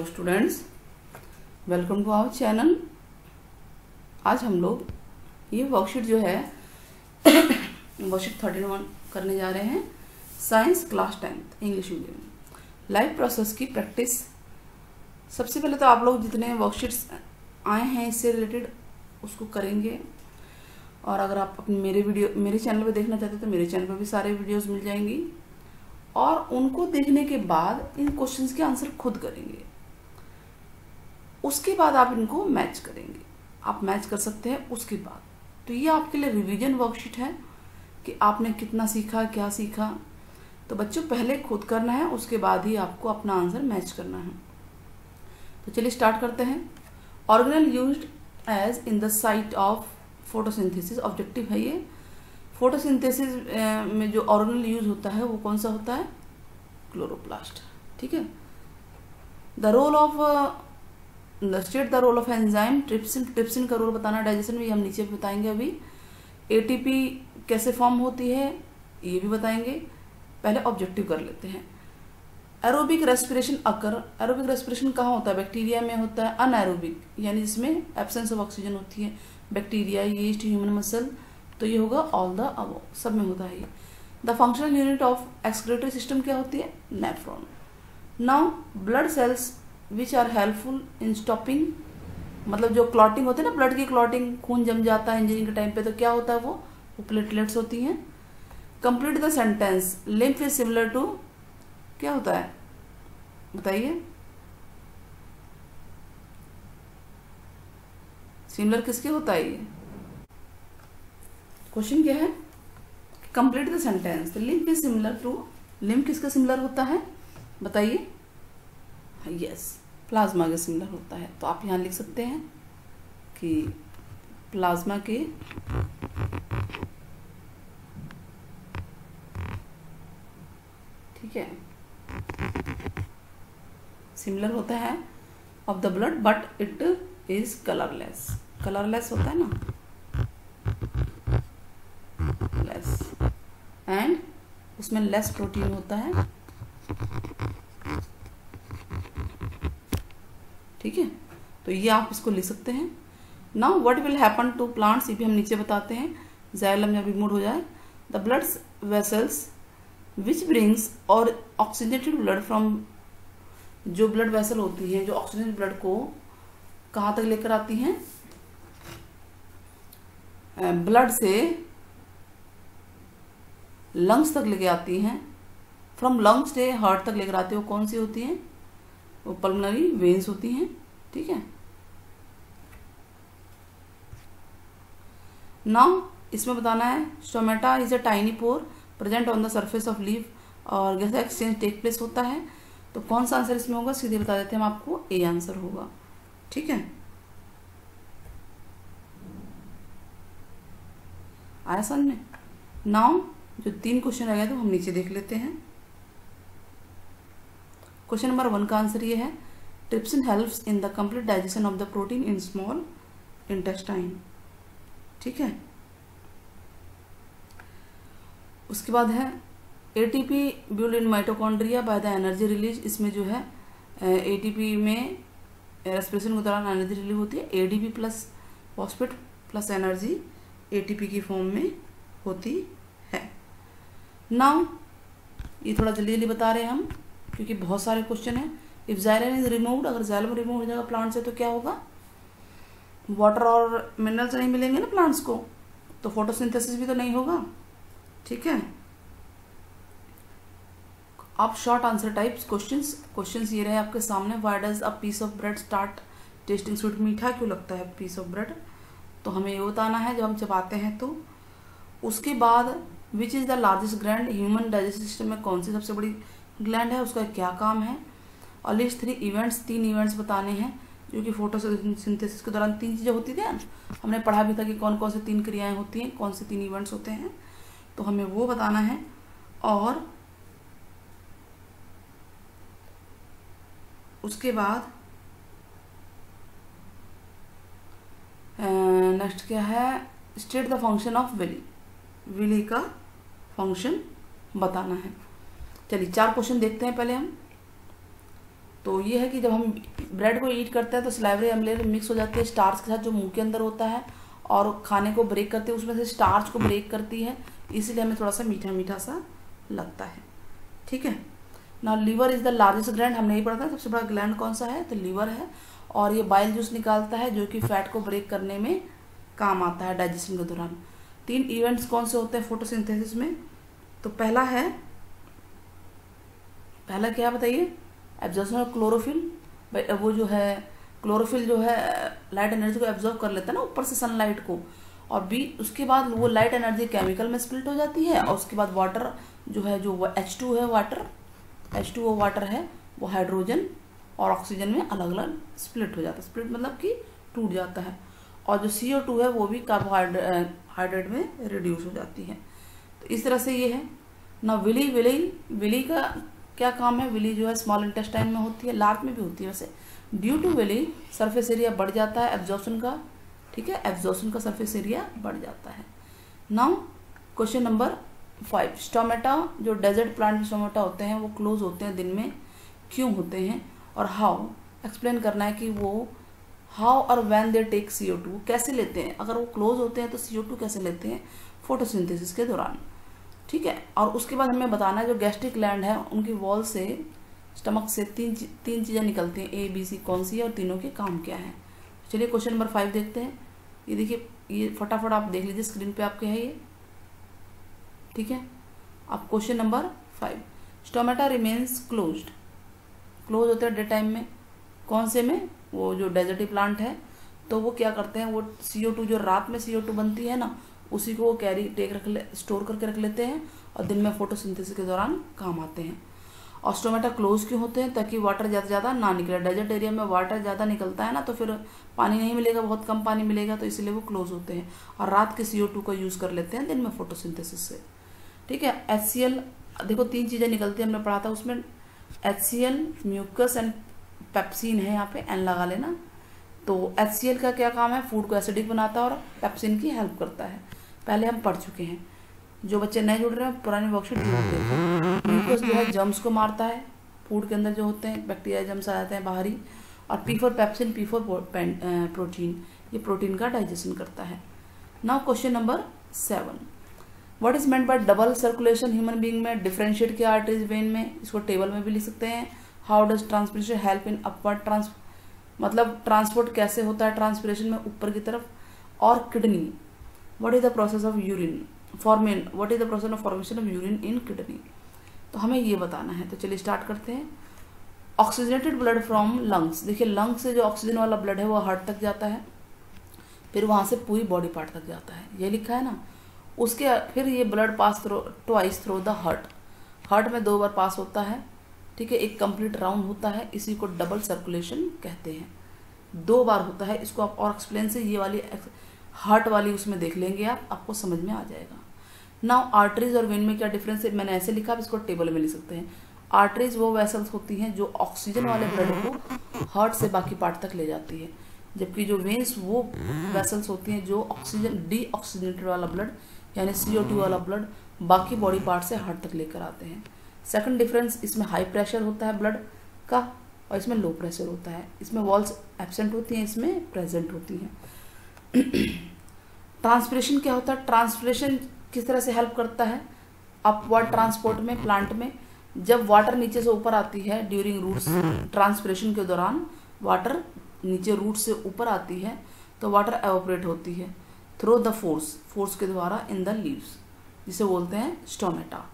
Students, welcome to our channel. आज हम लोग ये वर्कशीट जो है वर्कशीट 31 करने जा रहे हैं। Science class 10th English medium live process की प्रैक्टिस। सबसे पहले तो आप लोग जितने वर्कशीट्स आए हैं इससे रिलेटेड उसको करेंगे, और अगर आप अपने मेरे चैनल पे देखना चाहते हैं तो मेरे चैनल पे भी सारे वीडियोस मिल जाएंगी, और उनको देखने के बाद इन क्वेश्चंस के आंसर खुद करेंगे। उसके बाद आप इनको मैच करेंगे, आप मैच कर सकते हैं उसके बाद। तो ये आपके लिए रिवीजन वर्कशीट है कि आपने कितना सीखा, क्या सीखा। तो बच्चों पहले खुद करना है, उसके बाद ही आपको अपना आंसर मैच करना है। तो चलिए स्टार्ट करते हैं। Organelle used as in the site of photosynthesis, objective है ये। फोटोसिंथेसिस में जो ऑर्गेनेल यूज होता है वो कौन सा होता है? क्लोरोप्लास्ट। ठीक है। The role of state the role of enzyme trypsin. Trypsin का रोल बताना डाइजेशन में, हम नीचे बताएंगे। अभी एटीपी कैसे फॉर्म होती है ये भी बताएंगे। पहले ऑब्जेक्टिव कर लेते हैं। एरोबिक रेस्पिरेशन अकर। एरोबिक रेस्पिरेशन कहाँ होता है? बैक्टीरिया में होता है। अनएरोबिक यानी जिसमें एब्सेंस ऑफ ऑक्सीजन होती है, बैक्टीरिया, यीस्ट, ह्यूमन मसल, तो ये होगा ऑल द अबव, सब में होता है ये। The functional unit of excretory system क्या होती है? Nephron. Now blood cells which are helpful in stopping, मतलब जो क्लॉटिंग होती है ना, ब्लड की क्लॉटिंग, खून जम जाता है इंजरी के टाइम पे, तो क्या होता है? वो प्लेटलेट्स होती हैं। Complete the sentence. Lymph is similar to, क्या होता है बताइए? सिमिलर किसके होता है ये? क्वेश्चन क्या है? Complete the sentence. Lymph is similar to, lymph किसका सिमिलर होता है बताइए? यस, प्लाज्मा के सिमिलर होता है। तो आप यहां लिख सकते हैं कि प्लाज्मा के ठीक है सिमिलर होता है of the blood, but it is colourless. Colourless होता है ना, लेस, एंड उसमें लेस प्रोटीन होता है। ठीक है, तो ये आप इसको लिख सकते हैं। Now what will happen to plants, ये भी हम नीचे बताते हैं। जाइलम जब रिमूव हो जाए, the blood vessels which brings और ऑक्सीजनेटेड ब्लड फ्रॉम, जो ब्लड वेसल होती है जो ऑक्सीजन ब्लड को कहाँ तक लेकर आती हैं? ब्लड से लंग्स तक लेके आती हैं। फ्रॉम लंग्स से हार्ट तक लेकर आती है, वो कौन सी होती हैं? वो पल्मोनरी वेन्स होती हैं। ठीक है। नाउ इसमें बताना है stomata is a tiny pore present on the surface of leaf, और गैस एक्सचेंज टेक प्लेस होता है। तो कौन सा आंसर इसमें होगा? सीधे बता देते हैं हम आपको, ए आंसर होगा। ठीक है, आया समझ में? नाउ जो 3 क्वेश्चन रह गए तो हम नीचे देख लेते हैं। क्वेश्चन नंबर 1 का आंसर ये है, trypsin helps in the complete digestion of the protein in small intestine. ठीक है। उसके बाद है ATP build in mitochondria by the energy release. इसमें जो है एटीपी में रेस्पिरेशन के दौरान एनर्जी रिलीज होती है। ADP plus phosphate plus energy ATP की फॉर्म में होती है। नाउ ये थोड़ा जल्दी जल्दी बता रहे हैं हम क्योंकि बहुत सारे क्वेश्चन हैं। इफ जाइलम इज रिमूव्ड, अगर जाइलम रिमूव हो जाएगा प्लांट से तो क्या होगा? वाटर और मिनरल्स नहीं मिलेंगे ना प्लांट्स को, तो फोटोसिंथेसिस भी तो नहीं होगा। ठीक है। आप शॉर्ट आंसर टाइप्स क्वेश्चंस ये रहे आपके सामने। Why does a piece of bread start tasting sweet, मीठा क्यों लगता है पीस ऑफ ब्रेड? तो हमें ये बताना है जब हम चबाते हैं तो। उसके बाद which is the largest gland, human digestive system में कौन सी सबसे बड़ी ग्लैंड है, उसका क्या काम है? और लिस्ट 3 इवेंट्स, 3 इवेंट्स बताने हैं जो कि फोटोसिंथेसिस के दौरान 3 चीजें होती थी। हमने पढ़ा भी था कि कौन कौन से 3 क्रियाएं होती हैं, कौन से 3 इवेंट्स होते हैं, तो हमें वो बताना है। और उसके बाद नेक्स्ट क्या है? State the function of villi. Villi का फंक्शन बताना है। चलिए 4 क्वेश्चन देखते हैं पहले हम। तो ये है कि जब हम ब्रेड को ईट करते हैं तो सलाइवरी एम्लेयर मिक्स हो जाती है स्टार्च के साथ जो मुंह के अंदर होता है, और खाने को ब्रेक करती है, उसमें से स्टार्च को ब्रेक करती है, इसीलिए हमें थोड़ा सा मीठा मीठा सा लगता है। ठीक है ना। Liver is the largest gland, हमने यही पढ़ा था सबसे बड़ा ग्लैंड कौन सा है, तो लीवर है, और ये बाइल जूस निकालता है जो कि फैट को ब्रेक करने में काम आता है डाइजेशन के दौरान। 3 इवेंट्स कौन से होते हैं फोटोसिंथेसिस में, तो पहला क्या बताइए, एब्जॉर्प्शन ऑफ क्लोरोफिल। वो जो है क्लोरोफिल जो है लाइट एनर्जी को एब्जॉर्ब कर लेता है ना ऊपर से सनलाइट को, और उसके बाद वो लाइट एनर्जी केमिकल में स्प्लिट हो जाती है, और उसके बाद वाटर जो है, जो H2 है, H2O वाटर है, वो हाइड्रोजन और ऑक्सीजन में अलग अलग स्प्लिट हो जाता है। स्प्लिट मतलब कि टूट जाता है, और जो CO2 है वो भी कार्बोहाइड्रेट में रिड्यूस हो जाती है। तो इस तरह से ये है ना। विली का क्या काम है, विली जो है स्मॉल इंटेस्टाइन में होती है, लार्ज में भी होती है वैसे। Due to villi surface area बढ़ जाता है एब्जॉर्प्शन का, ठीक है, एब्जॉर्प्शन का सरफेस एरिया बढ़ जाता है। नाउ क्वेश्चन नंबर 5, स्टोमेटा, जो डेजर्ट प्लांट स्टोमेटा होते हैं वो क्लोज होते हैं दिन में, क्यों होते हैं, और हाउ एक्सप्लेन करना है कि वो हाउ और व्हेन दे टेक CO2, कैसे लेते हैं, अगर वो क्लोज होते हैं तो CO2 कैसे लेते हैं फोटोसिंथेसिस के दौरान। ठीक है, और उसके बाद हमें बताना है जो गैस्ट्रिक ग्लैंड है उनकी वॉल से, स्टमक से तीन चीज़ें निकलती हैं, A, B, C कौन सी है, और तीनों के काम क्या है। चलिए क्वेश्चन नंबर 5 देखते हैं। ये देखिए, ये फटाफट आप देख लीजिए, स्क्रीन पे आपके है ये। ठीक है, अब question number 5, stomata remains close होते हैं डे टाइम में, कौन से में, वो जो डेजर्टी प्लांट है, तो वो क्या करते हैं, वो CO2 जो रात में CO2 बनती है ना, उसी को वो स्टोर करके रख लेते हैं, और दिन में फोटोसिंथेसिस के दौरान काम आते हैं। और स्टोमेटा क्लोज क्यों होते हैं, ताकि वाटर ज़्यादा ना निकले। डेजर्ट एरिया में वाटर ज़्यादा निकलता है ना, तो फिर पानी नहीं मिलेगा, बहुत कम पानी मिलेगा, तो इसलिए वो क्लोज होते हैं, और रात के CO2 को यूज़ कर लेते हैं दिन में फोटोसिंथेसिस से। ठीक है, HCl, देखो 3 चीज़ें निकलती है, हमने पढ़ा था उसमें, HCl, म्यूकस एंड पेप्सिन है, यहाँ पे N लगा लेना। तो HCl का क्या काम है, फूड को एसिडिक बनाता है, और पेप्सिन की हेल्प करता है, पहले हम पढ़ चुके हैं। जो बच्चे नए जुड़ रहे हैं पुरानी वर्कशीट जरूर देखें। म्यूकस जो है जर्म्स को मारता है, फूड के अंदर जो होते हैं बैक्टीरिया जर्म्स आ जाते हैं बाहरी, और P4 पेप्सिन, P4 प्रोटीन, ये प्रोटीन का डाइजेशन करता है। Now question number 7, what is meant by double circulation human being में, डिफरेंशिएट किया आर्टरीज वेन में, इसको टेबल में भी लिख सकते हैं। How does transpiration help in upward मतलब ट्रांसपोर्ट कैसे होता है ट्रांसपिरेशन में ऊपर की तरफ। और kidney, what is the process of urine what is the process of formation of urine in kidney, तो हमें ये बताना है। तो चलिए स्टार्ट करते हैं। ऑक्सीजनेटेड ब्लड फ्रॉम लंग्स, देखिए लंग्स से जो ऑक्सीजन वाला ब्लड है वो हार्ट तक जाता है, फिर वहाँ से पूरी बॉडी पार्ट तक जाता है, ये लिखा है ना। उसके फिर ये blood pass twice through the heart में 2 बार पास होता है। ठीक है, एक कंप्लीट राउंड होता है, इसी को डबल सर्कुलेशन कहते हैं, 2 बार होता है। इसको आप और एक्सप्लेन से ये वाली हार्ट वाली उसमें देख लेंगे, आपको समझ में आ जाएगा। नाउ आर्टरीज और वेन में क्या डिफरेंस है, मैंने ऐसे लिखा, आप इसको टेबल में लिख सकते हैं। आर्टरीज वो वेसल्स होती हैं जो ऑक्सीजन वाले ब्लड को हार्ट से बाकी पार्ट तक ले जाती है, जबकि जो वेन्स वो वेसल्स होती हैं जो ऑक्सीजन डीऑक्सीजनेटेड वाला ब्लड यानी CO2 वाला ब्लड बाकी बॉडी पार्ट से हार्ट तक लेकर आते हैं। सेकंड डिफरेंस, इसमें हाई प्रेशर होता है ब्लड का, और इसमें लो प्रेशर होता है। इसमें वॉल्स एब्सेंट होती हैं, इसमें प्रेजेंट होती हैं। ट्रांसपिरेशन क्या होता है, ट्रांसपिरेशन किस तरह से हेल्प करता है अपवर्ड ट्रांसपोर्ट में, प्लांट में। जब वाटर नीचे से ऊपर आती है ड्यूरिंग रूट्स ट्रांसपिरेशन के दौरान, वाटर नीचे रूट से ऊपर आती है तो वाटर एवोपरेट होती है थ्रू द फोर्स के द्वारा इन द लीव्स, जिसे बोलते हैं स्टोमेटा।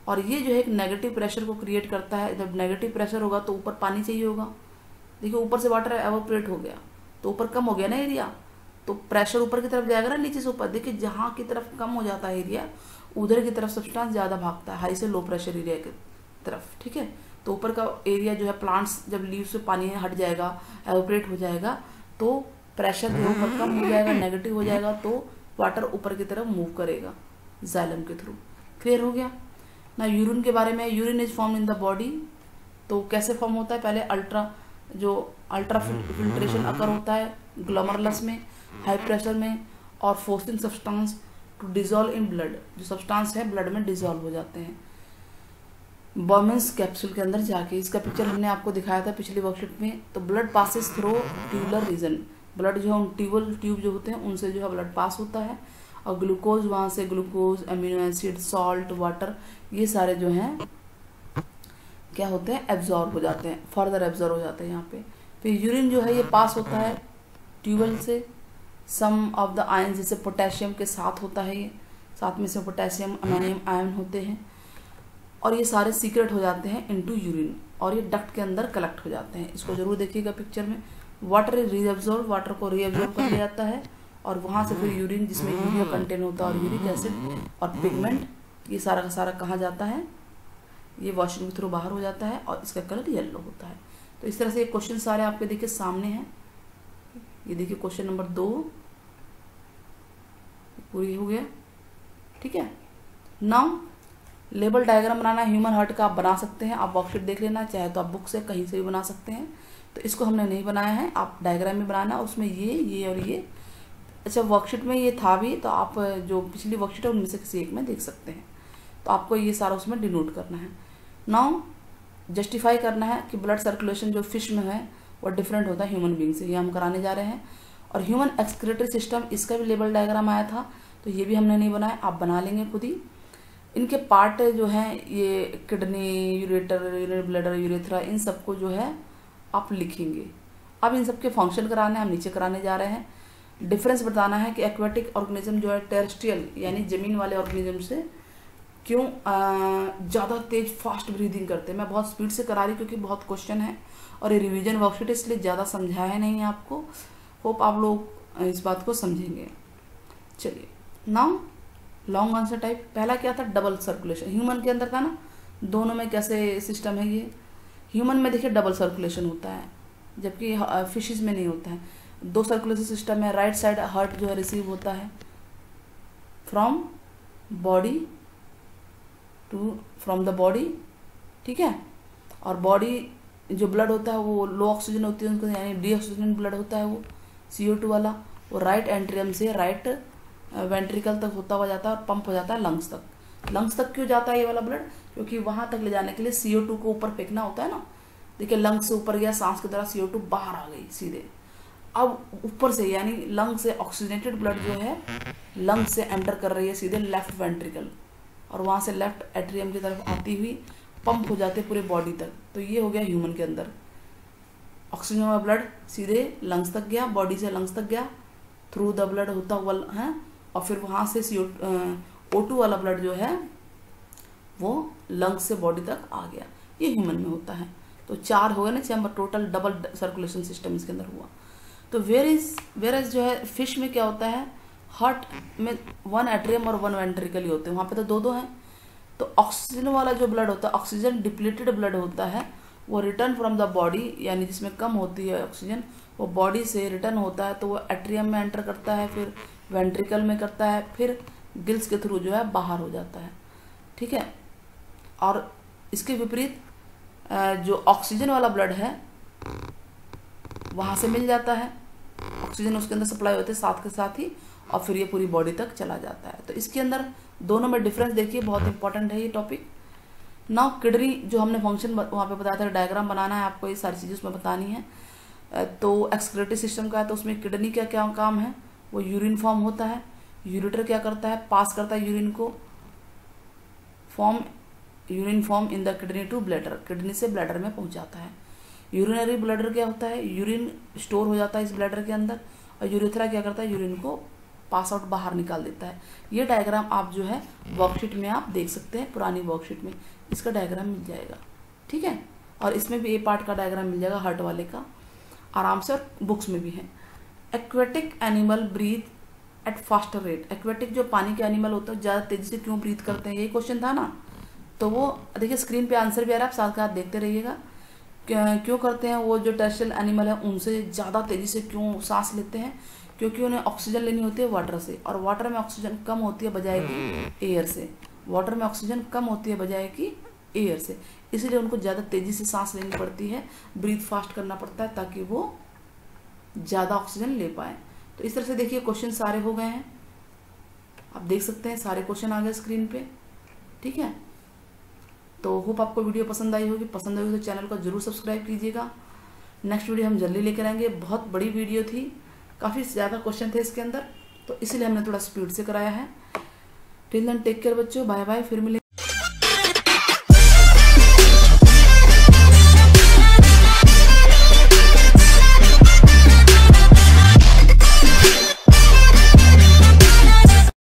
और ये जो है एक नेगेटिव प्रेशर को क्रिएट करता है। जब नेगेटिव प्रेशर होगा तो ऊपर पानी चाहिए होगा, देखिए ऊपर से वाटर एवोपरेट हो गया तो ऊपर कम हो गया ना एरिया, तो प्रेशर ऊपर की तरफ जाएगा ना नीचे से ऊपर। देखिए जहाँ की तरफ कम हो जाता है एरिया, उधर की तरफ सब्सटेंस ज़्यादा भागता है, हाई से लो प्रेशर एरिया की तरफ। ठीक है, तो ऊपर का एरिया जो है प्लांट्स जब लीव से पानी हट जाएगा, एवोपरेट हो जाएगा, तो प्रेशर जो ऊपर कम हो जाएगा, नेगेटिव हो जाएगा, तो वाटर ऊपर की तरफ मूव करेगा जाइलम के थ्रू। क्लियर हो गया ना। यूरिन के बारे में, urine is form in the body, तो कैसे फॉर्म होता है, पहले अल्ट्रा फिल्ट्रेशन अकर होता है ग्लोमरुलस में, हाई प्रेशर में, और forcing substance to dissolve in blood, जो सब्सटेंस है ब्लड में डिजोल्व हो जाते हैं। बॉयमन्स कैप्सूल के अंदर जाके, इसका पिक्चर हमने आपको दिखाया था पिछली वर्कशीट में। तो blood passes through tubular region, blood जो है उन ट्यूब जो होते हैं उनसे जो है ब्लड पास होता है, और ग्लूकोज वहाँ से glucose, amino acid, salt, water, ये सारे जो हैं क्या होते हैं, एब्जॉर्ब हो जाते हैं, फर्दर एब्जॉर्ब हो जाते हैं यहाँ पे। फिर यूरिन जो है ये पास होता है ट्यूबल से, सम ऑफ द आयन, जैसे पोटेशियम के साथ होता है, ये साथ में से पोटेशियम अमोनियम आयन होते हैं, और ये सारे सीक्रेट हो जाते हैं इनटू यूरिन, और ये डक्ट के अंदर कलेक्ट हो जाते हैं। इसको जरूर देखिएगा पिक्चर में। वाटर रीअब्जॉर्ब, वाटर को रीअब्जॉर्ब कर लिया जाता है, और वहाँ से फिर यूरिन जिसमें यूरिया कंटेन होता है और यूरिक एसिड और पिगमेंट, ये सारा का सारा कहाँ जाता है, ये वॉशरूम के थ्रू बाहर हो जाता है, और इसका कलर येलो होता है। तो इस तरह से ये क्वेश्चन सारे आपके देखिए सामने हैं। ये देखिए क्वेश्चन नंबर 2 पूरी हो गया, ठीक है। नाउ लेबल डायग्राम बनाना ह्यूमन हार्ट का आप बना सकते हैं, आप वर्कशीट देख लेना, चाहे तो आप बुक से कहीं से भी बना सकते हैं। तो इसको हमने नहीं बनाया है, आप डायग्राम में बनाना, उसमें ये और ये, अच्छा वर्कशीट में ये था भी, तो आप जो पिछली वर्कशीट है उनमें से किसी एक में देख सकते हैं। तो आपको ये सारा उसमें डिनोट करना है। नाउ जस्टिफाई करना है कि ब्लड सर्कुलेशन जो फिश में है वो डिफरेंट होता है ह्यूमन बींग से, ये हम कराने जा रहे हैं। और ह्यूमन एक्सक्रीटरी सिस्टम, इसका भी लेबल डायग्राम आया था, तो ये भी हमने नहीं बनाया, आप बना लेंगे खुद ही। इनके पार्ट जो हैं ये kidney, ureter, urinary bladder, urethra, इन सबको जो है आप लिखेंगे। अब इन सबके फंक्शन कराने हम नीचे कराने जा रहे हैं। डिफरेंस बताना है कि एक्वेटिक ऑर्गेनिज्म जो है टेरेस्ट्रियल यानी जमीन वाले ऑर्गेनिज्म से क्यों ज़्यादा तेज फास्ट ब्रीदिंग करते हैं। मैं बहुत स्पीड से करा रही क्योंकि बहुत क्वेश्चन है और ये रिवीजन वर्कशीट इसलिए ज़्यादा समझाया नहीं है आपको। होप आप लोग इस बात को समझेंगे। चलिए नाउ लॉन्ग आंसर टाइप। पहला क्या था, डबल सर्कुलेशन। ह्यूमन के अंदर था ना, दोनों में कैसे सिस्टम है ये। ह्यूमन में देखिए डबल सर्कुलेशन होता है, जबकि फिशेज में नहीं होता है। दो सर्कुलेशन सिस्टम है। राइट साइड हार्ट जो है रिसीव होता है फ्रॉम द बॉडी, ठीक है। और बॉडी जो ब्लड होता है वो लो ऑक्सीजन होती है उनको, यानी डीऑक्सीजन ब्लड होता है वो CO2 वाला, वो राइट एंट्रियम से राइट वेंट्रिकल तक होता हुआ जाता है और पंप हो जाता है लंग्स तक। लंग्स तक क्यों जाता है ये वाला ब्लड, क्योंकि वहां तक ले जाने के लिए CO2 को ऊपर फेंकना होता है ना। देखिए लंग्स से ऊपर गया, सांस के द्वारा CO2 बाहर आ गई सीधे। अब ऊपर से यानी लंग से ऑक्सीजनेटेड ब्लड जो है लंग से एंटर कर रही है सीधे लेफ्ट वेंट्रिकल, और वहां से लेफ्ट एट्रियम की तरफ आती हुई पंप हो जाते पूरे बॉडी तक। तो ये हो गया ह्यूमन के अंदर। ऑक्सीजन वाला ब्लड सीधे लंग्स तक गया, बॉडी से लंग्स तक गया थ्रू द ब्लड होता हुआ है, और फिर वहां से O2 वाला ब्लड जो है वो लंग्स से बॉडी तक आ गया। ये ह्यूमन में होता है। तो 4 हो गए ना, 6 टोटल डबल सर्कुलेशन सिस्टम इसके अंदर हुआ। तो वेयर इज जो है फिश में क्या होता है, हार्ट में 1 एट्रियम और 1 वेंट्रिकल ही होते हैं, वहां पे तो 2 हैं। तो ऑक्सीजन वाला जो ब्लड होता है, ऑक्सीजन डिप्लीटेड ब्लड होता है, वो रिटर्न फ्रॉम द बॉडी, यानी जिसमें कम होती है ऑक्सीजन, वो बॉडी से रिटर्न होता है तो वो एट्रियम में एंटर करता है, फिर वेंट्रिकल में करता है, फिर गिल्स के थ्रू जो है बाहर हो जाता है, ठीक है। और इसके विपरीत जो ऑक्सीजन वाला ब्लड है वहां से मिल जाता है, ऑक्सीजन उसके अंदर सप्लाई होते हैं साथ के साथ ही, और फिर ये पूरी बॉडी तक चला जाता है। तो इसके अंदर दोनों में डिफरेंस देखिए, बहुत इंपॉर्टेंट है ये टॉपिक। नाउ किडनी जो हमने फंक्शन वहां पे बताया था, डायग्राम बनाना है आपको, ये सारी चीजें उसमें बतानी है। तो एक्सक्रीटरी सिस्टम का है, तो उसमें किडनी का क्या काम है, वो यूरिन फॉर्म होता है। यूरेटर क्या करता है, पास करता है यूरिन को, urine form in the kidney to bladder, kidney से ब्लैडर में पहुंचाता है। यूरिनरी ब्लैडर क्या होता है, यूरिन स्टोर हो जाता है इस ब्लैडर के अंदर, और यूरेथ्रा क्या करता है, यूरिन को पास आउट बाहर निकाल देता है। ये डायग्राम आप जो है वर्कशीट में आप देख सकते हैं, पुरानी वर्कशीट में इसका डायग्राम मिल जाएगा, ठीक है। और इसमें भी ए पार्ट का डायग्राम मिल जाएगा हार्ट वाले का आराम से, और बुक्स में भी है। Aquatic animal breathe at faster rate. Aquatic जो पानी के एनिमल होते हैं ज्यादा तेजी से क्यों ब्रीथ करते हैं, यही क्वेश्चन था ना। तो वो देखिए स्क्रीन पे आंसर भी आ रहा है, आप साथ के साथ देखते रहिएगा। क्यों करते हैं, वो जो टेरेस्ट्रियल एनिमल है उनसे ज़्यादा तेज़ी से क्यों सांस लेते हैं, क्योंकि उन्हें ऑक्सीजन लेनी होती है वाटर से, और वाटर में ऑक्सीजन कम होती है बजाय कि एयर से। वाटर में ऑक्सीजन कम होती है बजाय कि एयर से, इसलिए उनको ज़्यादा तेज़ी से सांस लेनी पड़ती है, ब्रीथ फास्ट करना पड़ता है ताकि वो ज़्यादा ऑक्सीजन ले पाए। तो इस तरह से देखिए क्वेश्चन सारे हो गए हैं, आप देख सकते हैं सारे क्वेश्चन आ गए स्क्रीन पे, ठीक है। तो होप आपको वीडियो पसंद आई होगी। पसंद आई होगी तो चैनल को जरूर सब्सक्राइब कीजिएगा। नेक्स्ट वीडियो हम जल्दी लेकर आएंगे। बहुत बड़ी वीडियो थी, काफ़ी ज़्यादा क्वेश्चन थे इसके अंदर, तो इसलिए हमने थोड़ा स्पीड से कराया है। टिल देन टेक केयर बच्चों, बाय बाय, फिर मिलेंगे।